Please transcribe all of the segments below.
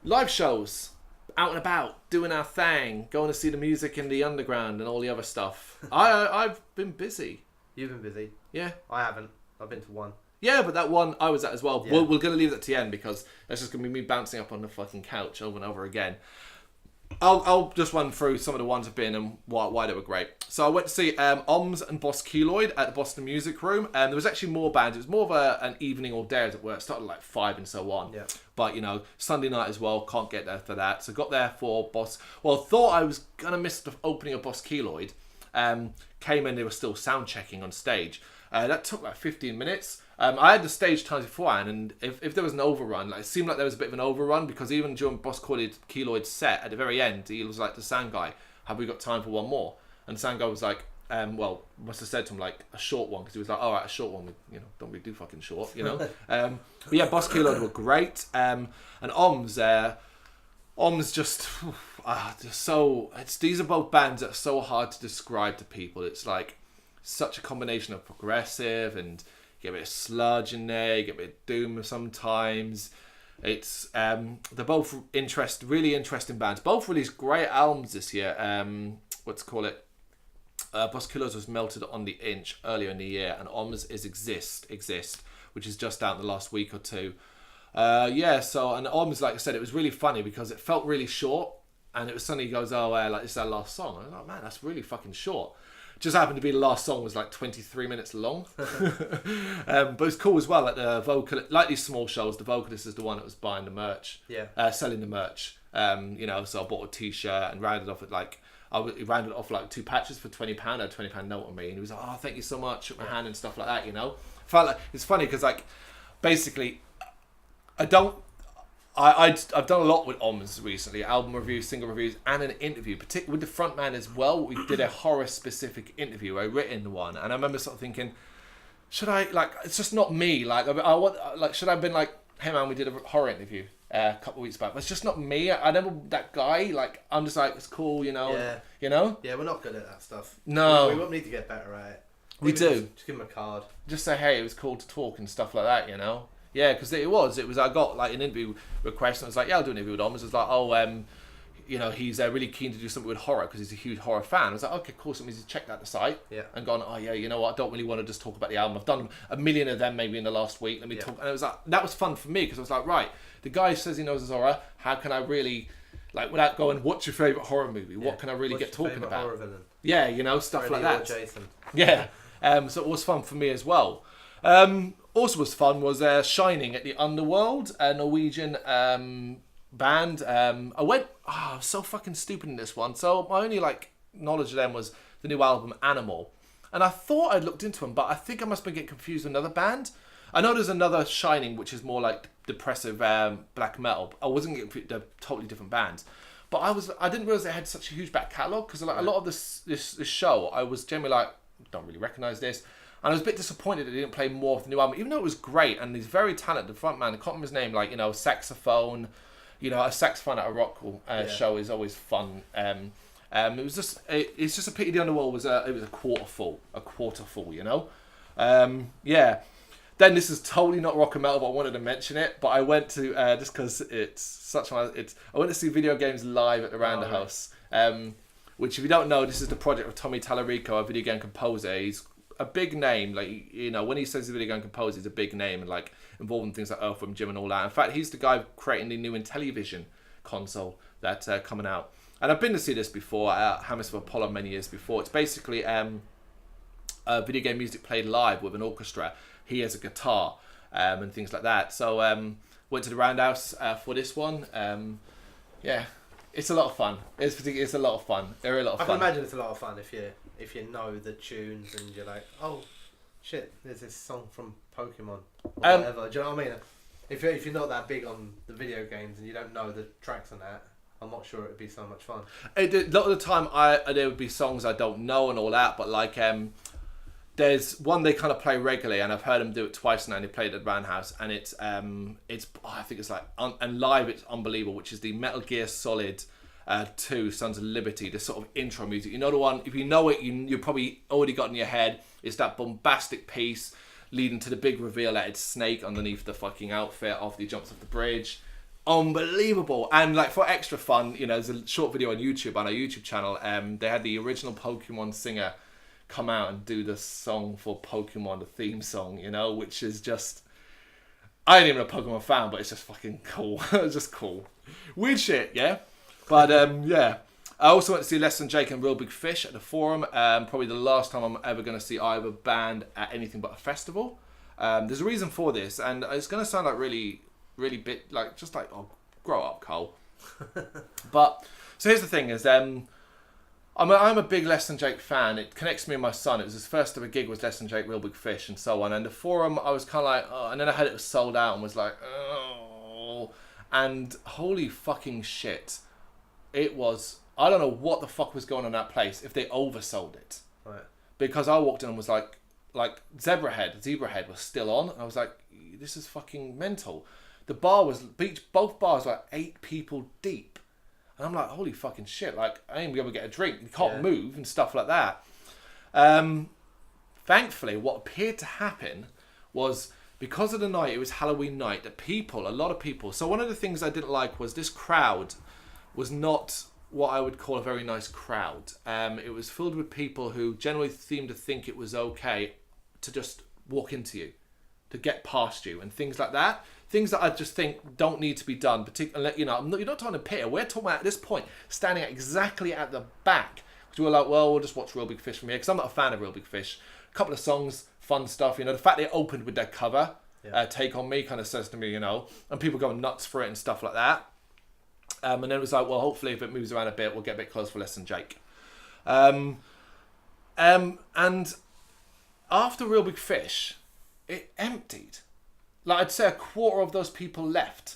Live shows, out and about, doing our thing, going to see the music in the underground and all the other stuff. I've been busy. You've been busy. Yeah. I haven't. I've been to one. Yeah, but that one I was at as well. Yeah. We're going to leave that to the end because that's just going to be me bouncing up on the fucking couch over and over again. I'll just run through some of the ones I've been and why they were great. So I went to see OHHMS and Boss Keloid at the Boston Music Room. There was actually more bands. It was more of an evening all day as it were. It started at like 5 and so on. Yeah. But, you know, Sunday night as well. Can't get there for that. So got there for Boss... Well, thought I was going to miss the opening of Boss Keloid. Came in, they were still sound checking on stage. That took like 15 minutes. I had the stage times beforehand, and if there was an overrun, like, it seemed like there was a bit of an overrun, because even during Boss Keloid's set, at the very end, he was like the sound guy, have we got time for one more? And the sound guy was like, well, must have said to him, like, a short one, because he was like, all right, a short one, you know, don't really do fucking short, you know? But yeah, Boss Keloid were great. And OHHMS just so, these are both bands that are so hard to describe to people. It's like such a combination of progressive and get a bit of sludge in there, you get a bit of doom sometimes. It's they're both really interesting bands. Both released great albums this year. Boss Keloid was Melted on the Inch earlier in the year, and OHHMS is Exist, which is just out in the last week or two. So and OHHMS, like I said, it was really funny because it felt really short, and it was suddenly goes, like, this is our last song. I was like, man, that's really fucking short. Just happened to be the last song was like 23 minutes long. But it's cool as well. Like the vocal, like these small shows, the vocalist is the one that was buying the merch, selling the merch. You know, so I bought a t-shirt and rounded off at like, rounded off like 2 patches for £20. I had a £20 note on me, and he was like, oh, thank you so much, shook my hand and stuff like that. You know, felt like it's funny because like basically, I've done a lot with OHHMS recently, album reviews, single reviews, and an interview, particularly with the front man as well. We did a horror-specific interview, a written one, and I remember sort of thinking, should I, like, it's just not me, like, should I have been like, hey man, we did a horror interview a couple of weeks back, but it's just not me. I never, that guy, like, I'm just like, it's cool, you know, you know? Yeah, we're not good at that stuff. No. We won't need to get better at it. We do. Just give him a card. Just say, hey, it was cool to talk and stuff like that, you know? Yeah, because it was, I got like an interview request, and I was like, yeah, I'll do an interview with OHHMS. It was like, you know, he's really keen to do something with horror because he's a huge horror fan. I was like, okay, cool, so he's checked out the site and gone, oh yeah, you know what, I don't really want to just talk about the album. I've done a million of them maybe in the last week. Let me talk. And it was like, that was fun for me because I was like, right, the guy says he knows his horror. How can I really, like, without going, what's your favourite horror movie? What can I really get talking about? Horror villain? Yeah, you know, stuff Freddy like that. or Jason. Yeah, so it was fun for me as well. Also was fun was Shining at the Underworld, a Norwegian band. I was so fucking stupid in this one. So my only like knowledge of them was the new album Animal, and I thought I'd looked into them, but I think I must have been getting confused with another band. I know there's another Shining which is more like depressive black metal. I wasn't getting they're totally different bands, but I didn't realize they had such a huge back catalogue because like a lot of this show I was generally like, don't really recognise this. And I was a bit disappointed that they didn't play more of the new album, even though it was great. And he's very talented, the front man. I can't remember his name, like, you know, saxophone. You know, a saxophone at a rock show is always fun. It was just, it's just a pity the Underworld was a quarter full, you know. Yeah. Then this is totally not rock and metal, but I wanted to mention it. But I went to just because it's such I went to see Video Games live at the Randa House. Which, if you don't know, this is the project of Tommy Tallarico, a video game composer. He's a big name, like, you know, when he says he's a video game composer, he's a big name, and like involved in things like Earthworm Jim and all that. In fact, he's the guy creating the new Intellivision console that's coming out. And I've been to see this before at Hammersmith Apollo many years before. It's basically video game music played live with an orchestra. He has a guitar and things like that. So went to the Roundhouse for this one. Yeah, it's a lot of fun. It's a lot of fun. They're a lot of fun. I can imagine it's a lot of fun if you know the tunes and you're like, oh shit, there's this song from Pokemon or whatever. Do you know what I mean? If you're not that big on the video games and you don't know the tracks on that, I'm not sure it'd be so much fun. A lot of the time, there would be songs I don't know and all that, but like there's one they kind of play regularly, and I've heard them do it twice now. And they played at Roundhouse, and it's I think it's like and live it's unbelievable, which is the Metal Gear Solid 2 Sons of Liberty, the sort of intro music. You know the one, if you know it, you probably already got in your head. It's that bombastic piece leading to the big reveal that it's Snake underneath the fucking outfit after he jumps off the bridge. unbelievable. And like for extra fun, you know, there's a short video on YouTube, on our YouTube channel. They had the original Pokemon singer come out and do the song for Pokemon, the theme song, you know, which is just, I ain't even a Pokemon fan, but it's just fucking cool. It's just cool. Weird shit, yeah? But yeah. I also went to see Less Than Jake and Real Big Fish at the Forum. Probably the last time I'm ever going to see either band at anything but a festival. There's a reason for this, and it's going to sound like really bit like, just like, oh, grow up, Cole. But so here's the thing: is I'm a big Less Than Jake fan. It connects me and my son. It was his first ever gig, was Less Than Jake, Real Big Fish, and so on. And the Forum, I was kind of like, oh, and then I had it was sold out, and was like, oh, and holy fucking shit, it was. I don't know what the fuck was going on in that place if they oversold it. Right. Because I walked in and was like Zebra Head was still on. And I was like, this is fucking mental. The bar was, both bars were like 8 people deep. And I'm like, holy fucking shit. Like, I ain't gonna be able to get a drink. You can't move and stuff like that. Thankfully, what appeared to happen was, because of the night, it was Halloween night, that a lot of people. So one of the things I didn't like was this crowd was not what I would call a very nice crowd. It was filled with people who generally seemed to think it was okay to just walk into you, to get past you, and things like that. Things that I just think don't need to be done. Particularly, you know, you're not talking to Peter. We're talking about, at this point, standing exactly at the back. Because we were like, well, we'll just watch Real Big Fish from here. Because I'm not a fan of Real Big Fish. A couple of songs, fun stuff. You know, the fact they opened with their cover, Take On Me, kind of says to me, you know, and people going nuts for it and stuff like that. And then it was like, well, hopefully if it moves around a bit, we'll get a bit closer for Less Than Jake. And after Real Big Fish, it emptied. Like, I'd say a quarter of those people left,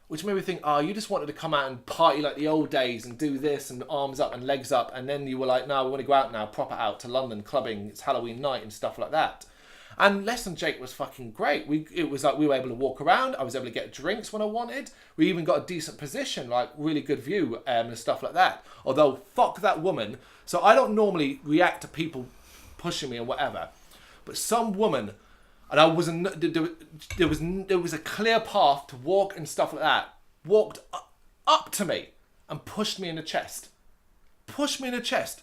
which made me think, oh, you just wanted to come out and party like the old days and do this and arms up and legs up, and then you were like, no, we want to go out now, proper out to London clubbing, it's Halloween night and stuff like that. And Less Than Jake was fucking great. It was like we were able to walk around. I was able to get drinks when I wanted. We even got a decent position, like really good view and stuff like that. Although, fuck that woman. So I don't normally react to people pushing me and whatever. But some woman, and I wasn't. There was a clear path to walk and stuff like that. Walked up to me and pushed me in the chest. Pushed me in the chest.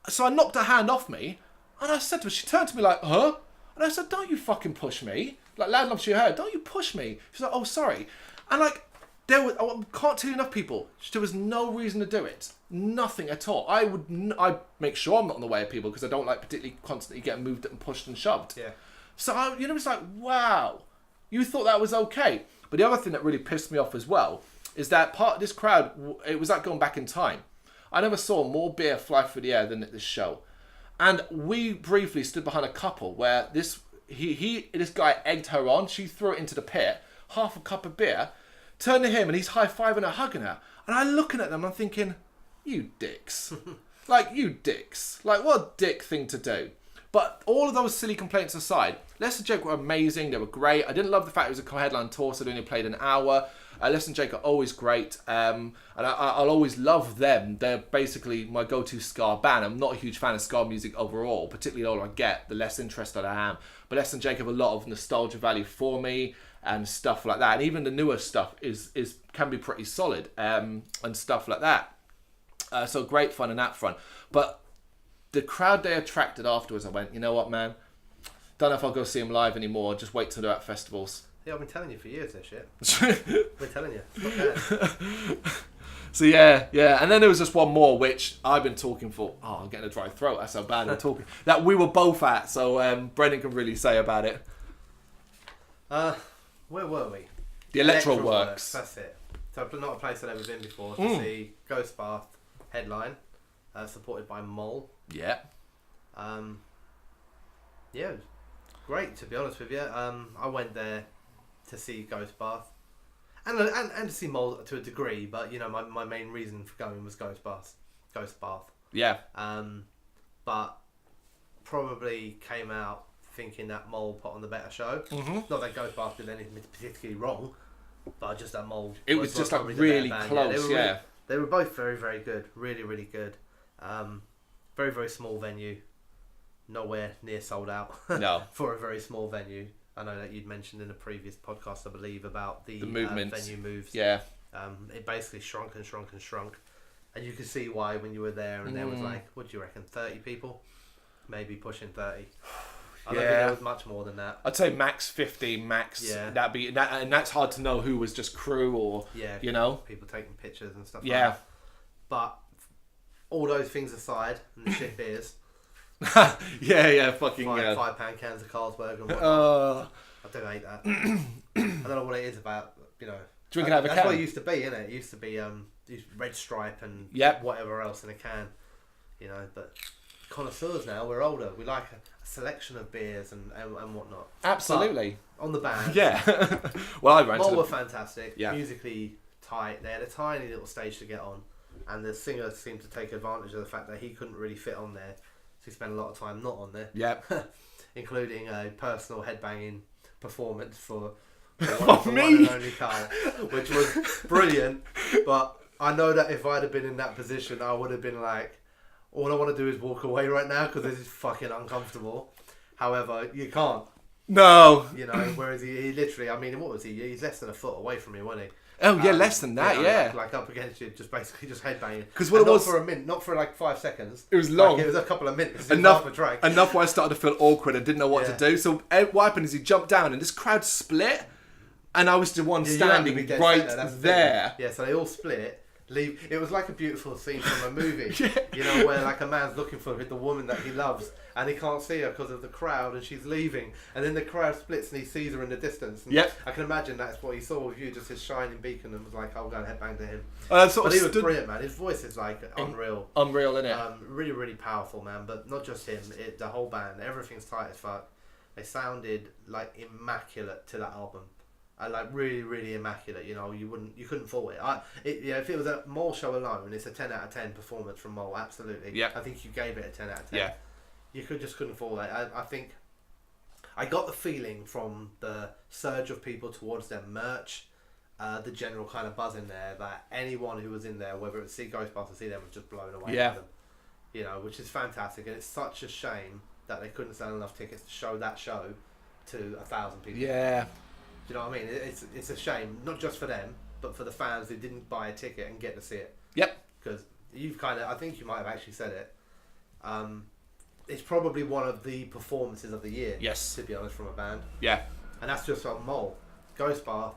So I knocked her hand off me, and I said to her. She turned to me like, huh? And I said, don't you fucking push me. Like, loud enough she heard, don't you push me. She's like, oh, sorry. And like, I can't tell you enough people, there was no reason to do it. Nothing at all. I make sure I'm not in the way of people because I don't like particularly constantly getting moved and pushed and shoved. Yeah. So, it's like, wow, you thought that was okay. But the other thing that really pissed me off as well is that part of this crowd, it was like going back in time. I never saw more beer fly through the air than at this show. And we briefly stood behind a couple where this guy egged her on. She threw it into the pit, half a cup of beer, turned to him, and he's high-fiving her, hugging her. And I'm looking at them, I'm thinking, you dicks. You dicks. Like, what a dick thing to do. But all of those silly complaints aside, Less Than Jake were amazing. They were great. I didn't love the fact it was a co-headline tour, so they only played an hour. Less Than Jake are always great, and I'll always love them. They're basically my go-to ska band. I'm not a huge fan of ska music overall, particularly the older I get, the less interested I am. But Less Than Jake have a lot of nostalgia value for me and stuff like that. And even the newer stuff can be pretty solid and stuff like that. So great fun in that front. But the crowd they attracted afterwards, I went, you know what, man? Don't know if I'll go see them live anymore. Just wait till they're at festivals. Yeah, I've been telling you for years this shit. We're telling you. So yeah. And then there was just one more, which I've been talking for. Oh, I'm getting a dry throat. That's how bad I'm talking. That we were both at. So Brendan can really say about it. Where were we? The Electro Works. That's it. So not a place I'd ever been before. To see Ghost Bath headline, supported by MOL. Yeah. Yeah, it was great to be honest with you. I went there to see Ghost Bath, and to see MOL to a degree, but my main reason for going was Ghost Bath. Yeah. But probably came out thinking that MOL put on the better show. Mm-hmm. Not that Ghost Bath did anything particularly wrong, but just that MOL. It was just like really close. Yeah. They were both very, very good. Really, really good. Very, very small venue. Nowhere near sold out. No. For a very small venue. I know that you'd mentioned in a previous podcast, I believe, about the movements. venue moves. Yeah. It basically shrunk and shrunk and shrunk. And you could see why when you were there, and there was like, what do you reckon, 30 people? Maybe pushing 30. I don't think there was much more than that. I'd say max 50, max. Yeah. And that's hard to know who was just crew or, you know. People taking pictures and stuff like that. But all those things aside, and the shit beers. Fucking £5 cans of Carlsberg and whatnot. I do hate that. I don't know what it is about, you know. Drinking out of a can. That's what it used to be, innit? It used to be red stripe and whatever else in a can, you know. But connoisseurs now, we're older. We like a selection of beers and whatnot. Absolutely. But on the band, well, I ran MOL to were fantastic. Musically tight. They had a tiny little stage to get on, and the singer seemed to take advantage of the fact that he couldn't really fit on there, so he spent a lot of time not on there. Including a personal headbanging performance for one and only Carl, which was brilliant. But I know that if I'd have been in that position, I would have been like, all I want to do is walk away right now because this is fucking uncomfortable. However, you can't. No. You know, whereas he literally, I mean, what was he? He's less than a foot away from me, wasn't he? Oh, less than that, Like up against you, just basically just headbanging. Because what it was... Not for a minute, not for like 5 seconds. It was long. Like, it was a couple of minutes. Enough where I started to feel awkward. I didn't know what to do. So what happened is he jumped down and this crowd split. And I was the one standing right there. Yeah, so they all split. Leave. It was like a beautiful scene from a movie, you know, where like a man's looking for the woman that he loves, and he can't see her because of the crowd, and she's leaving, and then the crowd splits, and he sees her in the distance. And I can imagine that's what he saw with you, just his shining beacon, and was like, "I'll go and headbang to him." But he was brilliant, man. His voice is like unreal, isn't it? Really, really powerful, man. But not just him; the whole band, everything's tight as fuck. They sounded like immaculate to that album. Like really, really immaculate. You know, you couldn't fault it. If it was a MOL show alone, it's a 10 out of 10 performance from MOL. Absolutely. I think you gave it a 10 out of 10. You just couldn't fault it. I think I got the feeling from the surge of people towards their merch, the general kind of buzz in there, that anyone who was in there, whether it was see Ghost Bath or see them, was just blown away with them. You know, which is fantastic, and it's such a shame that they couldn't sell enough tickets to show that show to 1,000 people. Do you know what I mean? It's a shame, not just for them, but for the fans who didn't buy a ticket and get to see it. Because I think you might have actually said it. It's probably one of the performances of the year. To be honest, from a band. And that's just on MOL. Ghost Bath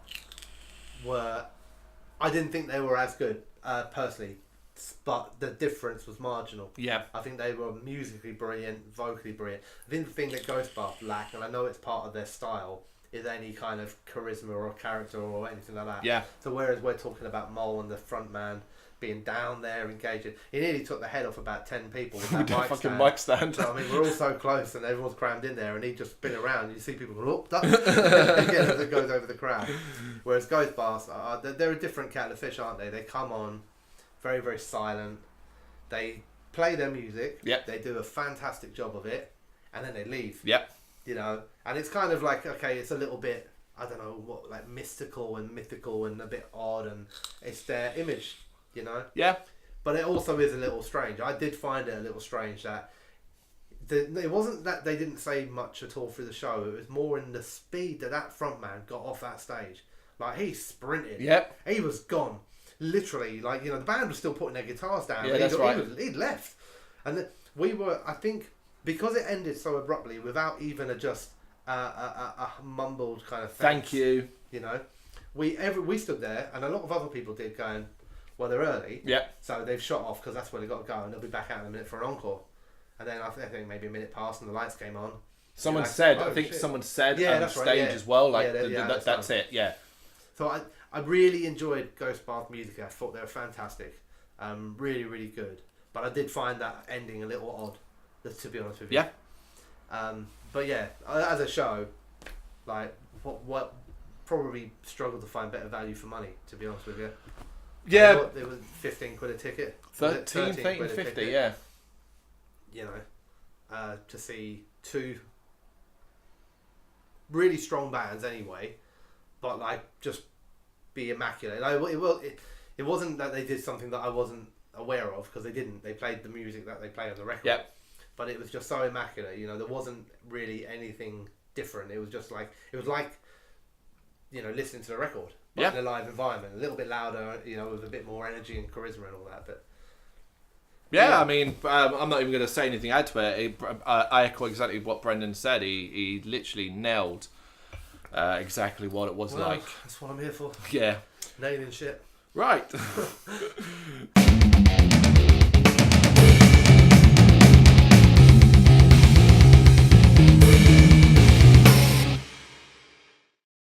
I didn't think they were as good, personally, but the difference was marginal. I think they were musically brilliant, vocally brilliant. I think the thing that Ghost Bath lack, and I know it's part of their style, is any kind of charisma or character or anything like that. So whereas we're talking about MOL and the front man being down there engaging, he nearly took the head off about 10 people with that mic stand. So, I mean, we're all so close and everyone's crammed in there, and he just spin around. You see people go, oh, again as it goes over the crowd. Whereas Ghost Bath, they're a different kettle of fish, aren't they? They come on very, very silent. They play their music. They do a fantastic job of it, and then they leave. You know, and it's kind of like, okay, it's a little bit, I don't know, what, like mystical and mythical and a bit odd, and it's their image, you know? But it also is a little strange. I did find it a little strange that it wasn't that they didn't say much at all through the show. It was more in the speed that front man got off that stage. Like, he sprinted. He was gone. Literally, like, you know, the band was still putting their guitars down. He'd left. And we were, I think, because it ended so abruptly without even a mumbled kind of thank you, you know, we stood there, and a lot of other people did, going, well, they're early, so they've shot off because that's where they got to go, and they'll be back out in a minute for an encore. And then I think maybe a minute passed and the lights came on. Someone said on stage as well, like that's it. So I really enjoyed Ghost Bath music. I thought they were fantastic, really, really good. But I did find that ending a little odd, to be honest with you. But yeah, as a show, like what probably struggled to find better value for money, to be honest with you. It was 15 quid a ticket. 13, 50, You know, to see two really strong bands anyway, but like just be immaculate. Like, it wasn't that they did something that I wasn't aware of, because they didn't. They played the music that they play on the record. But it was just so immaculate, you know. There wasn't really anything different. It was just like listening to the record, but Yeah. in a live environment, a little bit louder, with a bit more energy and charisma and all that. But yeah, I mean, I'm not even going to say anything add to it. I echo exactly what Brendan said. He literally nailed exactly what it was like. That's what I'm here for. Yeah. Nailing shit. Right.